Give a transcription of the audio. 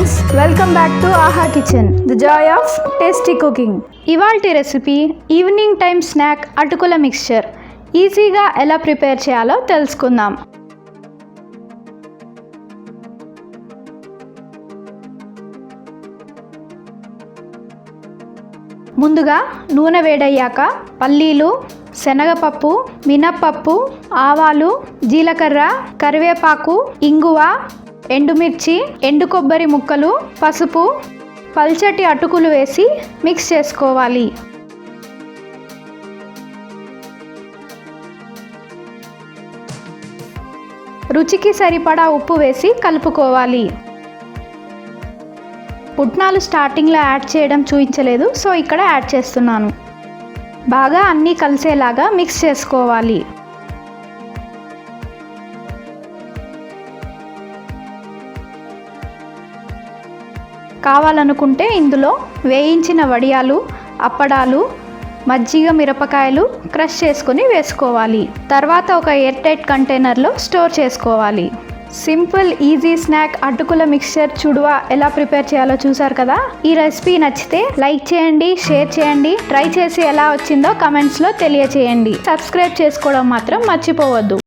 Friends, welcome back to ఆహా kitchen, the Joy of tasty cooking. ఇవాల్టి recipe evening time snack అటుకుల mixture. ఈజీగా ఎలా ప్రిపేర్ చేయాలో తెలుసుకుందాం. ముందుగా నూనె వేడయ్యాక పల్లీలు, శనగపప్పు, మినప్పప్పు, ఆవాలు, జీలకర్ర, కరివేపాకు, ఇంగువ, ఎండుమిర్చి, ఎండు కొబ్బరి ముక్కలు, పసుపు, పల్చటి అటుకులు వేసి మిక్స్ చేసుకోవాలి. రుచికి సరిపడా ఉప్పు వేసి కలుపుకోవాలి. పుట్నాలు స్టార్టింగ్లో యాడ్ చేయడం చూపించలేదు, సో ఇక్కడ యాడ్ చేస్తున్నాను. బాగా అన్నీ కలిసేలాగా మిక్స్ చేసుకోవాలి. కావాలనుకుంటే ఇందులో వేయించిన వడియాలు, అప్పడాలు, మజ్జిగ, మిరపకాయలు క్రష్ చేసుకొని వేసుకోవాలి. తర్వాత ఒక ఎయిర్ టైట్ కంటైనర్లో స్టోర్ చేసుకోవాలి. సింపుల్ ఈజీ స్నాక్ అటుకుల మిక్స్చర్ చుడువా ఎలా ప్రిపేర్ చేయాలో చూసారు కదా. ఈ రెసిపీ నచ్చితే లైక్ చేయండి, షేర్ చేయండి, ట్రై చేసి ఎలా వచ్చిందో కమెంట్స్లో తెలియచేయండి. సబ్స్క్రైబ్ చేసుకోవడం మాత్రం మర్చిపోవద్దు.